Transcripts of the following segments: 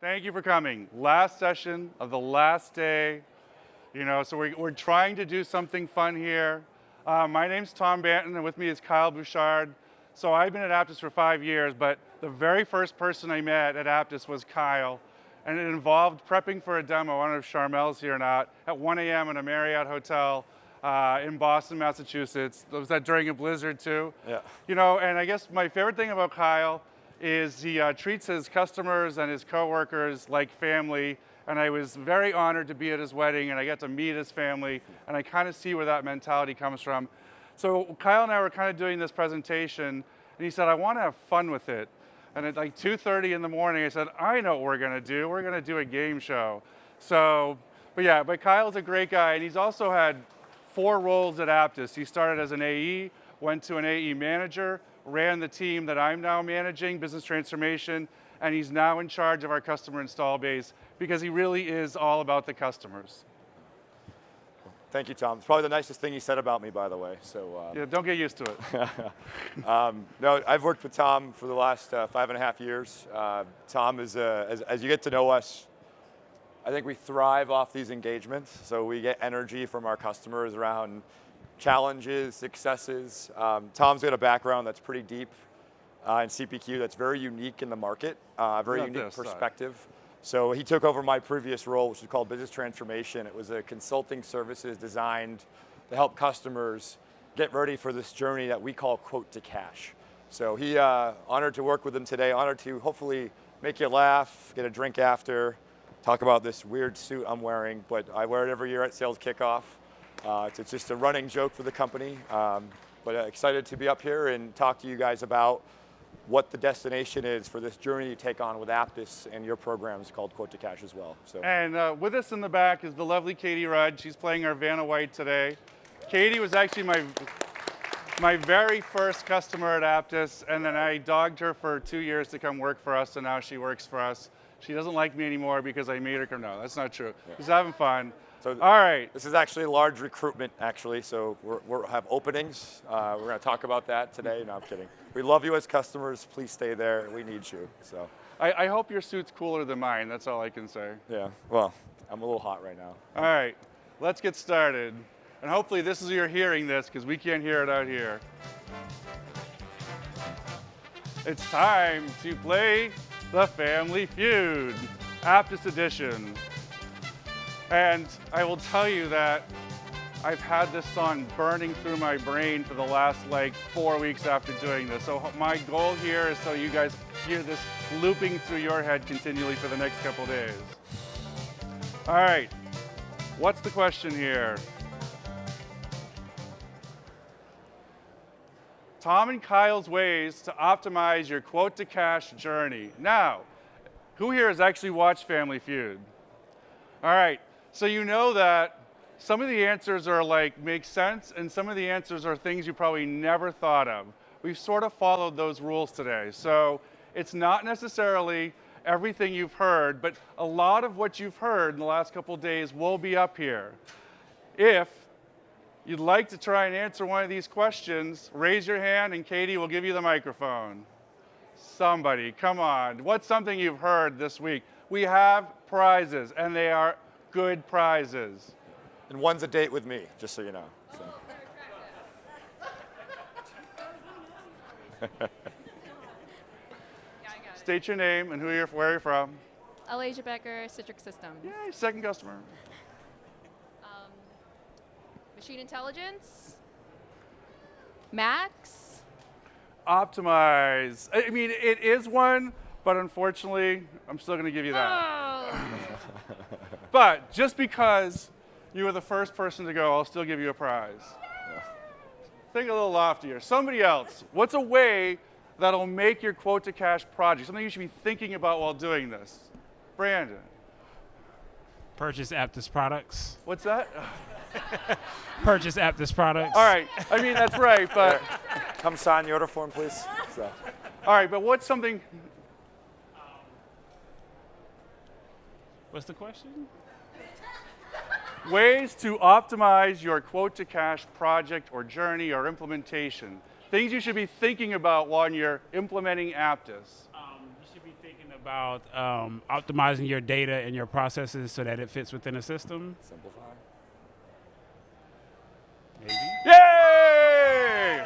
Thank you for coming. Last session of the last day. So we're trying to do something fun here. My name's Tom Banton, and with me is Kyle Bouchard. So I've been at Apttus for 5 years, but the very first person I met at Apttus was Kyle, and it involved prepping for a demo. I don't know if Charmel's here or not, at 1 a.m. in a Marriott hotel in Boston, Massachusetts. Was that during a blizzard too? Yeah. And I guess my favorite thing about Kyle is he treats his customers and his coworkers like family, and I was very honored to be at his wedding, and I got to meet his family, and I kind of see where that mentality comes from. So Kyle and I were kind of doing this presentation, and he said, I want to have fun with it. And at like 2:30 in the morning, I said, I know what we're going to do. We're going to do a game show. But Kyle's a great guy, and he's also had 4 roles at Apttus. He started as an AE, went to an AE manager, ran the team that I'm now managing, business transformation, and he's now in charge of our customer install base because he really is all about the customers. Thank you, Tom. It's probably the nicest thing he said about me, by the way. Yeah, don't get used to it. No, I've worked with Tom for the last 5.5 years. Tom is, as you get to know us, I think we thrive off these engagements. So we get energy from our customers around challenges, successes. Tom's got a background that's pretty deep in CPQ that's very unique in the market, very unique perspective. So he took over my previous role, which was called business transformation. It was a consulting services designed to help customers get ready for this journey that we call quote to cash. So he honored to work with him today, honored to hopefully make you laugh, get a drink after, talk about this weird suit I'm wearing, but I wear it every year at sales kickoff. It's just a running joke for the company, but excited to be up here and talk to you guys about what the destination is for this journey you take on with Apttus and your programs called Quote to Cash as well. And with us in the back is the lovely Katie Rudd. She's playing our Vanna White today. Katie was actually my very first customer at Apttus, and then I dogged her for 2 years to come work for us, and now she works for us. She doesn't like me anymore because I made her come. No, that's not true. Yeah. She's having fun. So all right. This is actually a large recruitment, actually. So we'll have openings. We're going to talk about that today. No, I'm kidding. We love you as customers. Please stay there. We need you. So I hope your suit's cooler than mine. That's all I can say. Yeah. Well, I'm a little hot right now. All right. Let's get started. And hopefully this is you're hearing this because we can't hear it out here. It's time to play the Family Feud, Apttus Edition. And I will tell you that I've had this song burning through my brain for the last 4 weeks after doing this. So my goal here is so you guys hear this looping through your head continually for the next couple days. All right, what's the question here? Tom and Kyle's ways to optimize your quote to cash journey. Now, who here has actually watched Family Feud? All right. So you know that some of the answers are make sense, and some of the answers are things you probably never thought of. We've sort of followed those rules today. So it's not necessarily everything you've heard, but a lot of what you've heard in the last couple of days will be up here. If you'd like to try and answer one of these questions, raise your hand and Katie will give you the microphone. Somebody, come on. What's something you've heard this week? We have prizes, and they are good prizes. And one's a date with me, just so you know. State your name and where you're from. Alasia Becker, Citrix Systems. Yay, second customer. Machine Intelligence. Max. Optimize. I mean, it is one, but unfortunately, I'm still going to give you that. Oh. But just because you were the first person to go, I'll still give you a prize. Yeah. Think a little loftier. Somebody else. What's a way that'll make your quote to cash project? Something you should be thinking about while doing this. Brandon. Purchase Apttus products. What's that? Purchase Apttus products. All right. I mean, that's right, but. Come sign the order form, please. So. All right, but what's something. What's the question? Ways to optimize your quote to cash project or journey or implementation. Things you should be thinking about while you're implementing Apttus. You should be thinking about optimizing your data and your processes so that it fits within a system. Simplify. Maybe. Yay!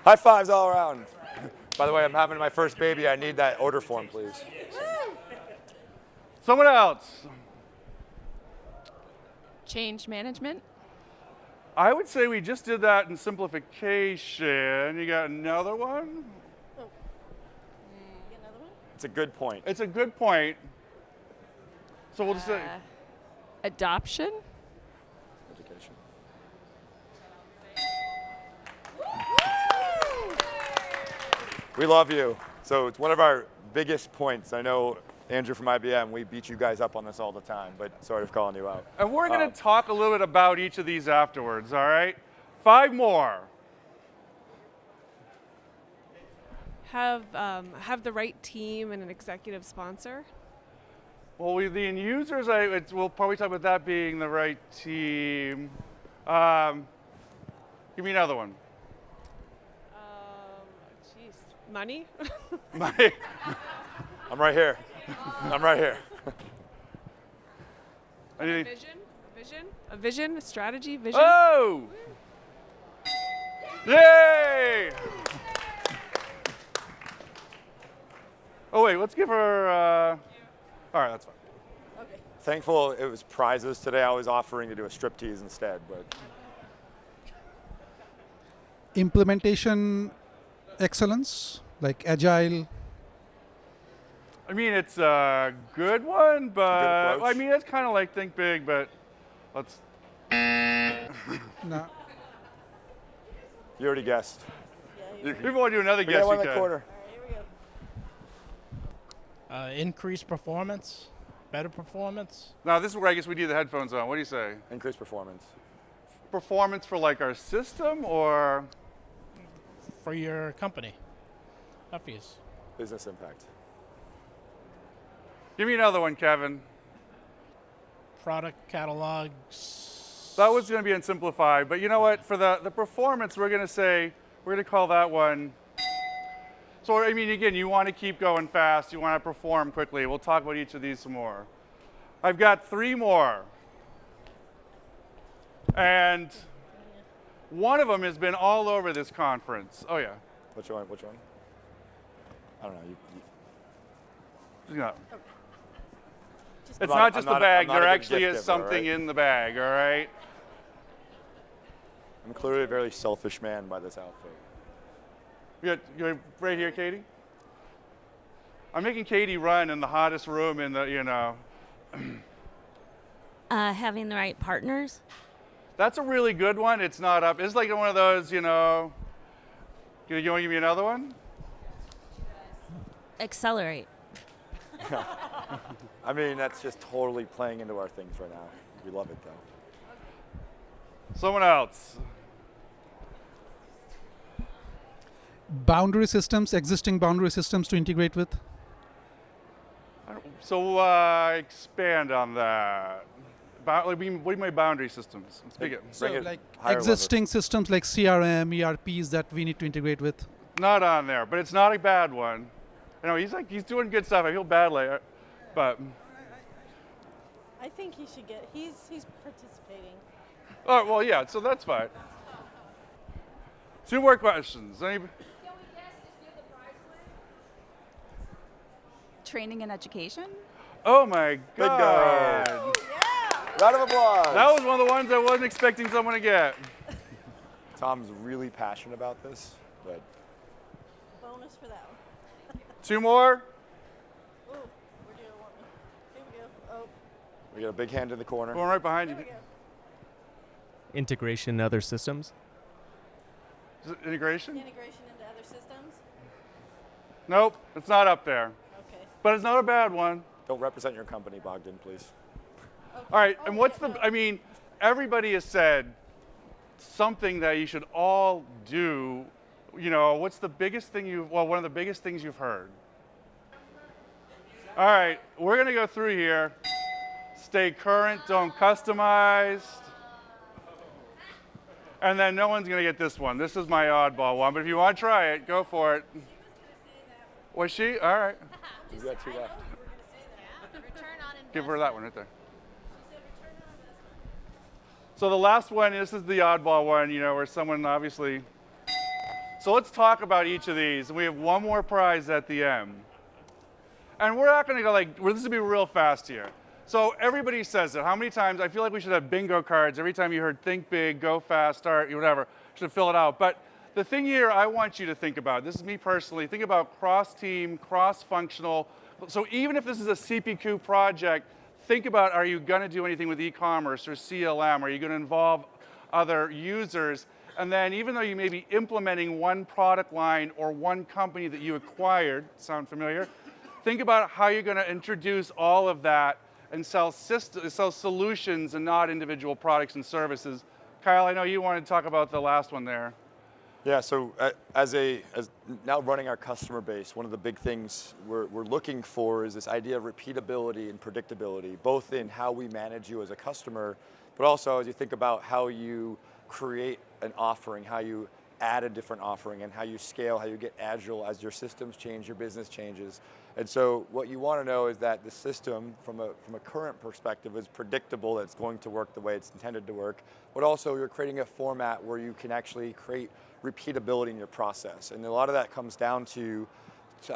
High fives all around. By the way, I'm having my first baby. I need that order form, please. Someone else. Change management. I would say we just did that in simplification. You got another one? It's a good point. It's a good point. So we'll just say, Adoption. Education. We love you. So it's one of our biggest points. I know, Andrew from IBM, we beat you guys up on this all the time, but sorry for calling you out. and we're going to talk a little bit about each of these afterwards, all right? 5 more. Have the right team and an executive sponsor. Well, the end users, we'll probably talk about that being the right team. Give me another one. Jeez, money. My- I'm right here. I'm right here. Anything? A vision, a strategy, vision. Oh! Yay! Oh wait, let's give her. All right, that's fine. Thankful it was prizes today. I was offering to do a striptease instead, but Implementation excellence, like agile. I mean, it's a good one, but approach. I mean, it's kind of like think big, but let's. No. you already guessed. If you want to do another We guess, got one you in the can. corner. Increased performance, better performance. Now, this is where I guess we need the headphones on. What do you say? Increased performance. Performance for like our system, or For your company. Obvious. Business impact. give me another one, Kevin. Product catalogs. That was going to be in simplified, but you know what? For the performance, we're going to call that one. So, I mean, again, you want to keep going fast. You want to perform quickly. We'll talk about each of these some more. I've got 3 more. And one of them has been all over this conference. Oh, yeah. Which one? Which one? I don't know. Yeah. It's I'm not not- just I'm the not a- bag. I'm not There a good actually gift is giver, something right? in the bag, all right? I'm clearly a very selfish man by this outfit. You're right here, Katie? I'm making Katie run in the hottest room in the, you know. Having the right partners. That's a really good one. It's not up. It's like one of those, you know. You want to give me another one? Accelerate. I mean, that's just totally playing into our things right now. We love it, though. Someone else. Boundary systems, existing boundary systems to integrate with. So expand on that. What do you mean by boundary systems? Speak it. So Bring it like higher existing systems like CRM, ERPs that we need to integrate with. Not on there, but it's not a bad one. You know, he's doing good stuff. I feel badly, but I think he should get. He's participating. oh well, yeah. So that's fine. 2 more questions. Training and education. Oh my Good God! go. Round of applause. That was one of the ones I wasn't expecting someone to get. Tom's really passionate about this, but Bonus for that one. 2 more. Ooh, where do you want me? Here we go. Oh, we got a big hand in the corner. Going right behind you. there we go. Integration in other systems. Is it integration? Integration into other systems. Nope, it's not up there. Okay. But it's not a bad one. Don't represent your company, Bogdan, please. All right, Oh, and what's yeah, the, no. I mean, everybody has said something that you should all do. You know, what's the biggest thing one of the biggest things you've heard? All right, we're going to go through here. Stay current, don't customize. And then no one's gonna get this one. This is my oddball one, but if you want to try it, go for it. Was she? All right. We've got 2 left. Give her that one right there. So the last one, this is the oddball one, you know, where someone obviously. So let's talk about each of these. And we have one more prize at the end. And we're not gonna go like, well, this will be real fast here. So everybody says it. How many times? I feel like we should have bingo cards every time you heard think big, go fast, start, whatever. Should fill it out. But the thing here I want you to think about, this is me personally, think about cross-team, cross-functional. So even if this is a CPQ project, think about, are you gonna do anything with e-commerce or CLM? Are you gonna involve other users? And then even though you may be implementing one product line or one company that you acquired, sound familiar? Think about how you're gonna introduce all of that and sell solutions and not individual products and services. Kyle, I know you wanted to talk about the last one there. Yeah, so as now running our customer base, one of the big things we're looking for is this idea of repeatability and predictability, both in how we manage you as a customer, but also as you think about how you create an offering, how you add a different offering, and how you scale, how you get agile as your systems change, your business changes. And so what you want to know is that the system, from a current perspective, is predictable, that it's going to work the way it's intended to work, but also you're creating a format where you can actually create repeatability in your process. And a lot of that comes down to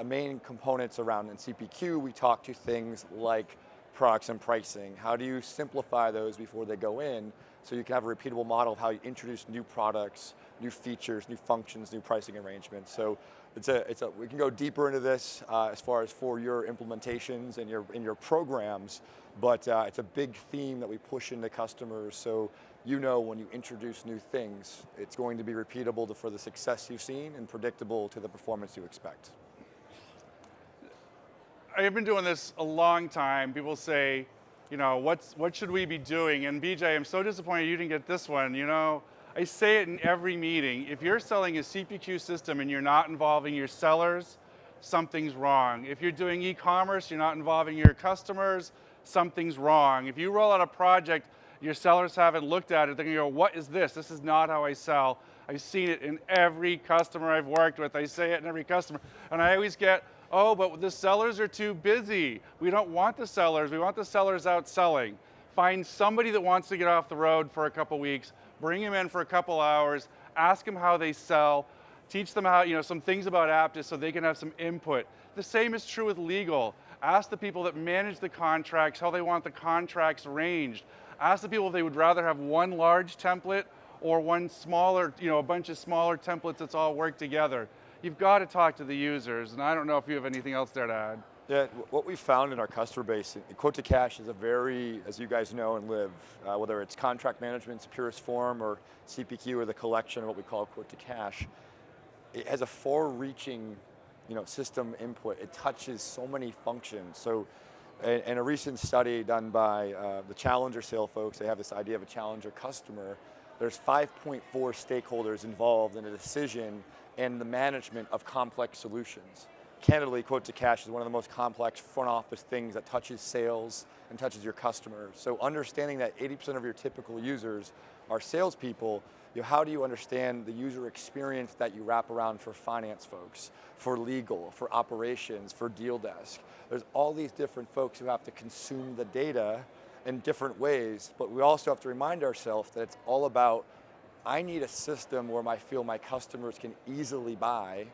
main components around in CPQ. We talk to things like products and pricing. How do you simplify those before they go in so you can have a repeatable model of how you introduce new products, new features, new functions, new pricing arrangements. So we can go deeper into this as far as for your implementations and in your programs, but it's a big theme that we push into customers. So you know when you introduce new things, it's going to be repeatable for the success you've seen and predictable to the performance you expect. I've been doing this a long time. People say, you know, what should we be doing? And BJ, I'm so disappointed you didn't get this one. You know, I say it in every meeting. If you're selling a CPQ system and you're not involving your sellers, something's wrong. If you're doing e-commerce, you're not involving your customers, something's wrong. If you roll out a project, your sellers haven't looked at it, they're gonna go, what is this? This is not how I sell. I've seen it in every customer I've worked with. I say it in every customer. And I always get, oh, but the sellers are too busy. We don't want the sellers. We want the sellers out selling. Find somebody that wants to get off the road for a couple weeks, bring them in for a couple hours, ask them how they sell, teach them how, some things about Apttus so they can have some input. The same is true with legal. Ask the people that manage the contracts how they want the contracts arranged. Ask the people if they would rather have one large template or one smaller, a bunch of smaller templates that's all work together. You've got to talk to the users, and I don't know if you have anything else there to add. Yeah, what we found in our customer base, quote to cash is a very, as you guys know and live, whether it's contract management's purest form or CPQ or the collection of what we call quote to cash, it has a far-reaching, system input. It touches so many functions. So, in a recent study done by the Challenger sale folks, they have this idea of a Challenger customer. There's 5.4 stakeholders involved in a decision and the management of complex solutions. Candidly, quote to cash is one of the most complex front office things that touches sales and touches your customers. So understanding that 80% of your typical users are salespeople, how do you understand the user experience that you wrap around for finance folks, for legal, for operations, for deal desk? There's all these different folks who have to consume the data in different ways, but we also have to remind ourselves that it's all about, I need a system where I feel my customers can easily buy,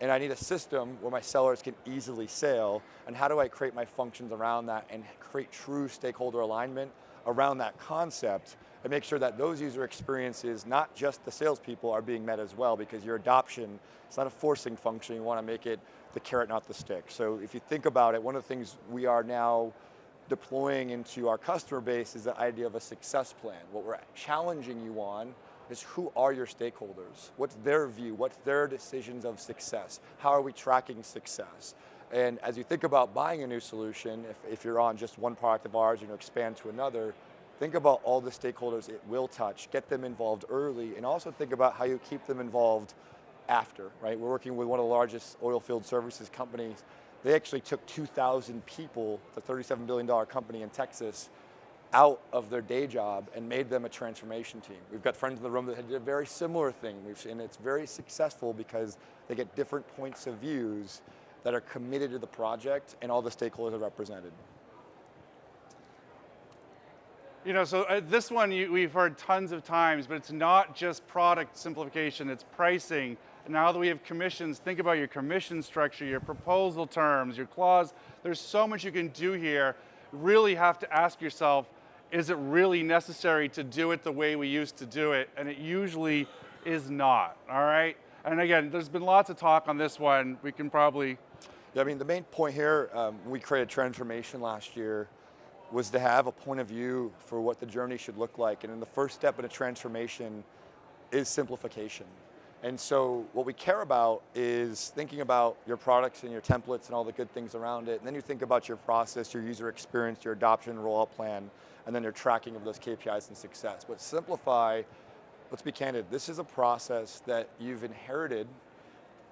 and I need a system where my sellers can easily sell, and how do I create my functions around that and create true stakeholder alignment around that concept and make sure that those user experiences, not just the salespeople, are being met as well, because your adoption, it's not a forcing function, you want to make it the carrot, not the stick. So if you think about it, one of the things we are now deploying into our customer base is the idea of a success plan. What we're challenging you on is who are your stakeholders? What's their view? What's their decisions of success? How are we tracking success? And as you think about buying a new solution, if you're on just one product of ours, expand to another, think about all the stakeholders it will touch, get them involved early, and also think about how you keep them involved after, right? We're working with one of the largest oil field services companies. They actually took 2,000 people, the $37 billion company in Texas, out of their day job and made them a transformation team. We've got friends in the room that did a very similar thing, and it's very successful because they get different points of views that are committed to the project, and all the stakeholders are represented. You know, so this one we've heard tons of times, but it's not just product simplification, it's pricing. Now that we have commissions, think about your commission structure, your proposal terms, your clause. There's so much you can do here. Really have to ask yourself, is it really necessary to do it the way we used to do it? And it usually is not, all right? And again, there's been lots of talk on this one. We can probably... Yeah, I mean, the main point here, we created transformation last year, was to have a point of view for what the journey should look like. And then the first step in a transformation is simplification. And so what we care about is thinking about your products and your templates and all the good things around it. And then you think about your process, your user experience, your adoption rollout plan, and then your tracking of those KPIs and success. But simplify, let's be candid, this is a process that you've inherited.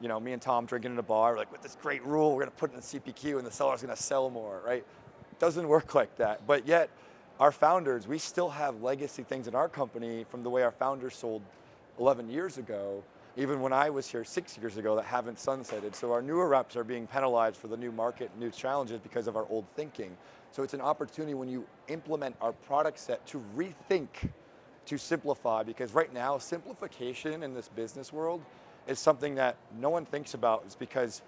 You know, me and Tom drinking in a bar, like, with this great rule, we're gonna put it in the CPQ and the seller's gonna sell more, right? Doesn't work like that. But yet, our founders, we still have legacy things in our company from the way our founders sold 11 years ago, even when I was here 6 years ago, that haven't sunsetted. So our newer reps are being penalized for the new market, new challenges because of our old thinking. So it's an opportunity when you implement our product set to rethink, to simplify, because right now, simplification in this business world is something that no one thinks about. It's because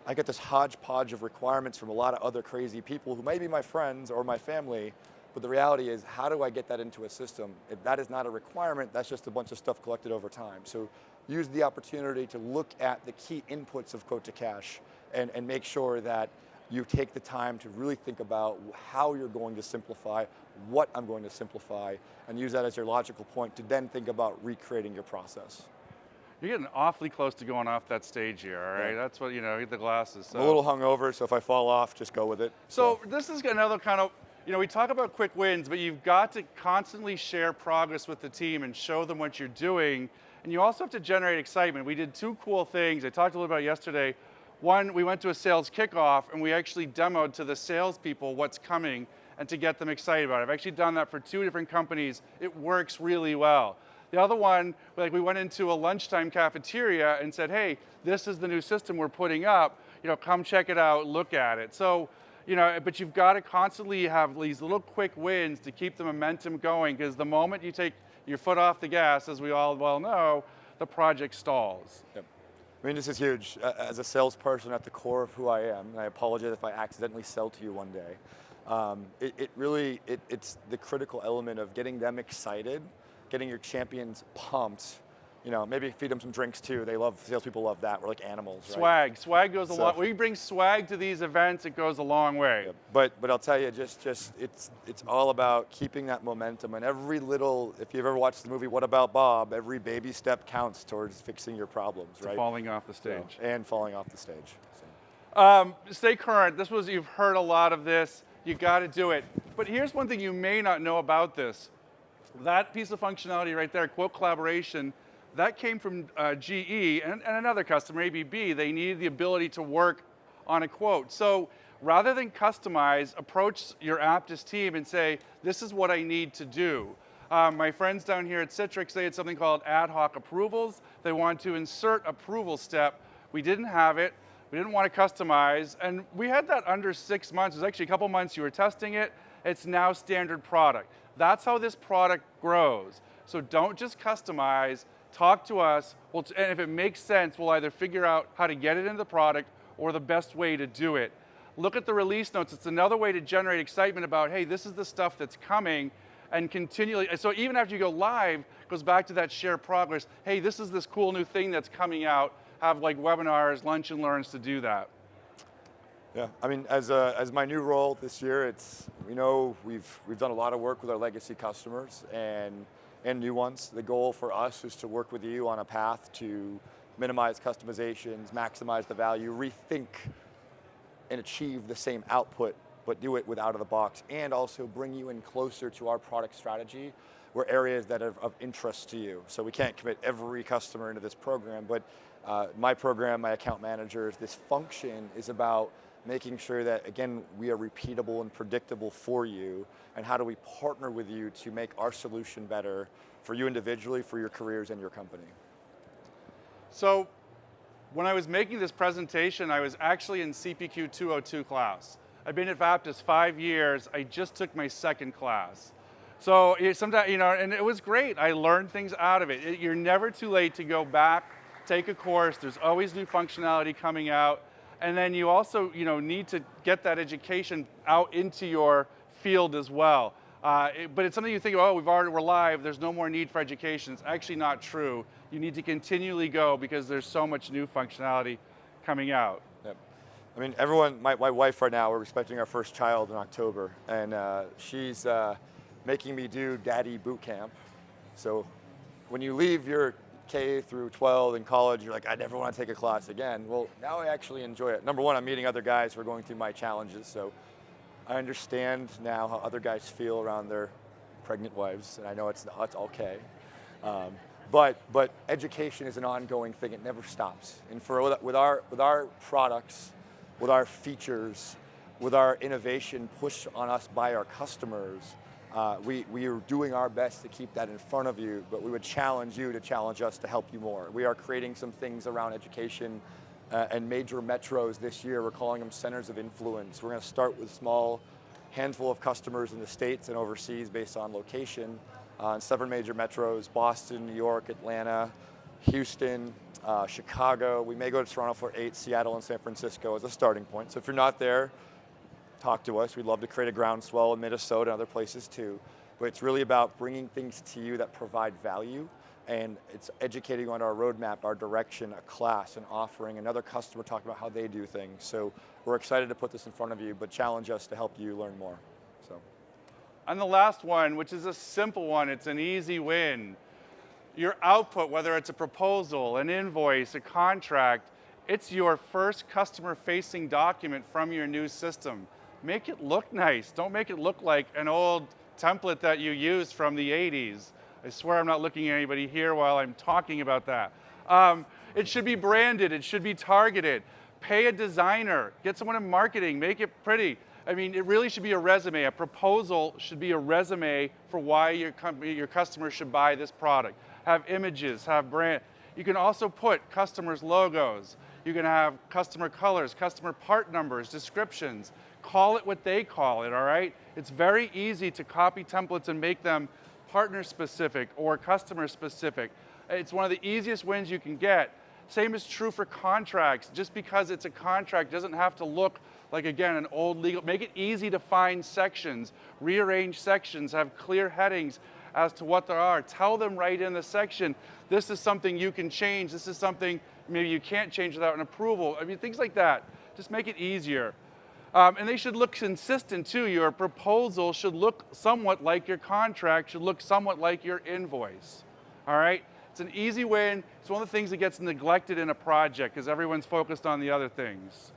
I get this hodgepodge of requirements from a lot of other crazy people who may be my friends or my family, but the reality is, how do I get that into a system? If that is not a requirement, that's just a bunch of stuff collected over time. So use the opportunity to look at the key inputs of quote to cash and make sure that you take the time to really think about how you're going to simplify, what I'm going to simplify, and use that as your logical point to then think about recreating your process. You're getting awfully close to going off that stage here, all right? Yeah. That's what, get the glasses. So. I'm a little hungover, so if I fall off, just go with it. So this is another kind of, we talk about quick wins, but you've got to constantly share progress with the team and show them what you're doing. And you also have to generate excitement. We did two cool things. I talked a little about yesterday. One, we went to a sales kickoff and we actually demoed to the salespeople what's coming and to get them excited about it. I've actually done that for 2 different companies. It works really well. The other one, we went into a lunchtime cafeteria and said, hey, this is the new system we're putting up. Come check it out, look at it. So, but you've got to constantly have these little quick wins to keep the momentum going, because the moment you take your foot off the gas, as we all well know, the project stalls. Yep. I mean, this is huge. As a salesperson at the core of who I am, and I apologize if I accidentally sell to you one day, it's the critical element of getting them excited, getting your champions pumped. Maybe feed them some drinks too. Salespeople love that. We're like animals, right? Swag goes a long way. We bring swag to these events, it goes a long way. Yeah. But I'll tell you, it's all about keeping that momentum. And every little, if you've ever watched the movie What About Bob, every baby step counts towards fixing your problems, right? Falling off the stage. And falling off the stage. So. Stay current. You've heard a lot of this. You got to do it. But here's one thing you may not know about this. That piece of functionality right there, quote collaboration, that came from GE and another customer, ABB. They needed the ability to work on a quote. So rather than customize, approach your Apttus team and say, this is what I need to do. My friends down here at Citrix, they had something called ad hoc approvals. They wanted to insert approval step. We didn't have it. We didn't want to customize. And we had that under 6 months. It was actually a couple months you were testing it. It's now standard product. That's how this product grows. So don't just customize. Talk to us, and if it makes sense, we'll either figure out how to get it into the product or the best way to do it. Look at the release notes. It's another way to generate excitement about, hey, this is the stuff that's coming, and continually. So even after you go live, it goes back to that share progress. Hey, this is this cool new thing that's coming out. Have webinars, lunch and learns to do that. Yeah, I mean, as my new role this year, we've done a lot of work with our legacy customers and new ones. The goal for us is to work with you on a path to minimize customizations, maximize the value, rethink and achieve the same output, but do it with out of the box, and also bring you in closer to our product strategy where areas that are of interest to you. So we can't commit every customer into this program, but my program, my account managers, this function is about making sure that, again, we are repeatable and predictable for you, and how do we partner with you to make our solution better for you individually, for your careers and your company. So when I was making this presentation, I was actually in CPQ 202 class. I've been at Apttus 5 years. I just took my second class. So sometimes, and it was great. I learned things out of it. You're never too late to go back, take a course. There's always new functionality coming out. And then you also, need to get that education out into your field as well. But it's something you think, oh, we're live, there's no more need for education. It's actually not true. You need to continually go because there's so much new functionality coming out. Yep. I mean, everyone, my wife right now, we're expecting our first child in October, and she's making me do daddy boot camp. So when you leave your K through 12 in college, you're like, I never want to take a class again. Well, now I actually enjoy it. Number one, I'm meeting other guys who are going through my challenges, so I understand now how other guys feel around their pregnant wives, and I know it's okay. But education is an ongoing thing. It never stops. And with our products, with our features, with our innovation pushed on us by our customers, we are doing our best to keep that in front of you, but we would challenge you to challenge us to help you more. We are creating some things around education and major metros this year. We're calling them centers of influence. We're going to start with a small handful of customers in the States and overseas based on location in 7 major metros: Boston, New York, Atlanta, Houston, Chicago. We may go to Toronto for 8, Seattle and San Francisco as a starting point. So if you're not there, talk to us. We'd love to create a groundswell in Minnesota and other places too. But it's really about bringing things to you that provide value, and it's educating on our roadmap, our direction, a class, an offering, another customer talking about how they do things. So we're excited to put this in front of you, but challenge us to help you learn more. So. And the last one, which is a simple one, it's an easy win. Your output, whether it's a proposal, an invoice, a contract, it's your first customer-facing document from your new system. Make it look nice. Don't make it look like an old template that you used from the 80s. I swear I'm not looking at anybody here while I'm talking about that. It should be branded. It should be targeted. Pay a designer. Get someone in marketing. Make it pretty. I mean, it really should be a resume. A proposal should be a resume for why your company, your customers should buy this product. Have images, have brand. You can also put customers' logos. You can have customer colors, customer part numbers, descriptions. Call it what they call it, all right? It's very easy to copy templates and make them partner specific or customer specific. It's one of the easiest wins you can get. Same is true for contracts. Just because it's a contract doesn't have to look like, again, an old legal. Make it easy to find sections, rearrange sections, have clear headings as to what there are. Tell them right in the section, this is something you can change. This is something maybe you can't change without an approval. I mean, things like that. Just make it easier. And they should look consistent too. Your proposal should look somewhat like your contract, should look somewhat like your invoice. All right? It's an easy win. It's one of the things that gets neglected in a project because everyone's focused on the other things.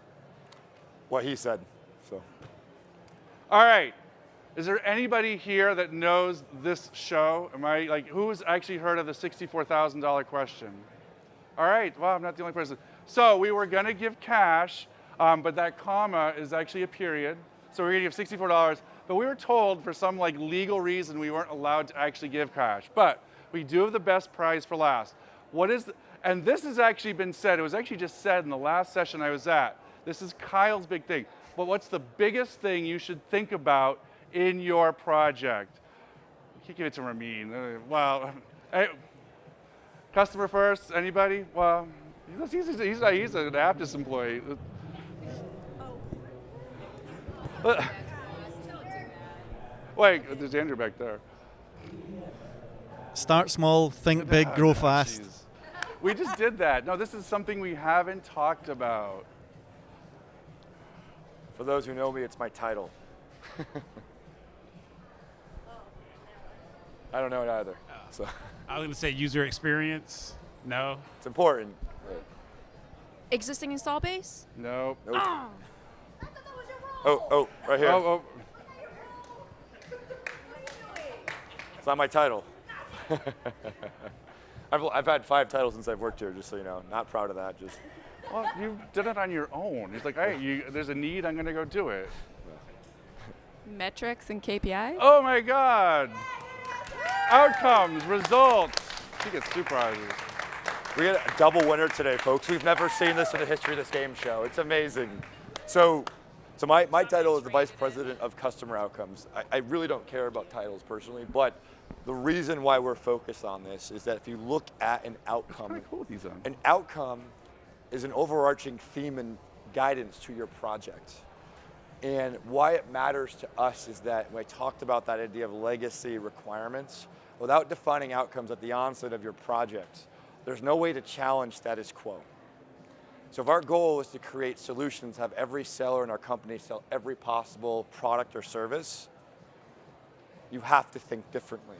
What he said, so. All right. Is there anybody here that knows this show? Who's actually heard of the $64,000 question? All right, well, I'm not the only person. So we were gonna give cash, but that comma is actually a period. So we're gonna give $64, but we were told for some legal reason we weren't allowed to actually give cash. But we do have the best prize for last. And this has actually been said, it was actually just said in the last session I was at. This is Kyle's big thing. But what's the biggest thing you should think about in your project? You can't give it to Ramin. Well, customer first, anybody? Well, he's an Apttus employee. Wait, there's Andrew back there. Start small, think big, grow fast. Geez. We just did that. No, this is something we haven't talked about. For those who know me, it's my title. I don't know it either. So. I was going to say user experience. No. It's important. Existing install base? Nope. Nope. Oh, right here. Oh. It's not my title. I've had 5 titles since I've worked here, just so you know. Not proud of that. Just Well, you did it on your own. He's like, hey, there's a need, I'm going to go do it. Metrics and KPIs? Oh my God. Outcomes, results. She gets 2 prizes. We get a double winner today, folks. We've never seen this in the history of this game show. It's amazing. So my title is the Vice President of Customer Outcomes. I really don't care about titles personally, but the reason why we're focused on this is that if you look at an outcome, Pretty cool with these on. an outcome is an overarching theme and guidance to your project. And why it matters to us is that when I talked about that idea of legacy requirements, without defining outcomes at the onset of your project, there's no way to challenge status quo. So if our goal is to create solutions, have every seller in our company sell every possible product or service, you have to think differently.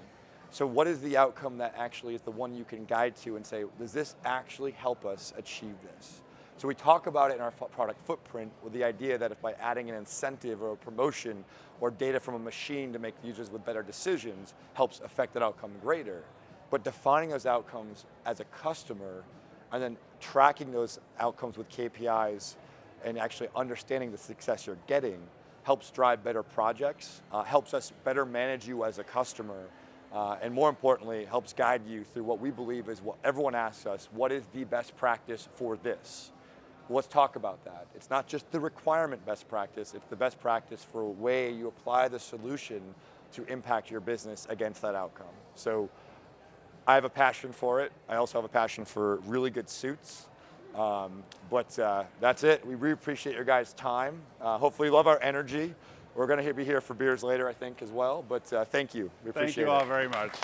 So what is the outcome that actually is the one you can guide to and say, does this actually help us achieve this? So we talk about it in our product footprint with the idea that if by adding an incentive or a promotion or data from a machine to make users with better decisions helps affect that outcome greater. But defining those outcomes as a customer and then tracking those outcomes with KPIs and actually understanding the success you're getting helps drive better projects, helps us better manage you as a customer, and more importantly, helps guide you through what we believe is what everyone asks us, what is the best practice for this? Well, let's talk about that. It's not just the requirement best practice, it's the best practice for a way you apply the solution to impact your business against that outcome. So I have a passion for it. I also have a passion for really good suits. But that's it. We really appreciate your guys' time. Hopefully you love our energy. We're going to be here for beers later, I think, as well. But thank you. We appreciate it. Thank you all very much.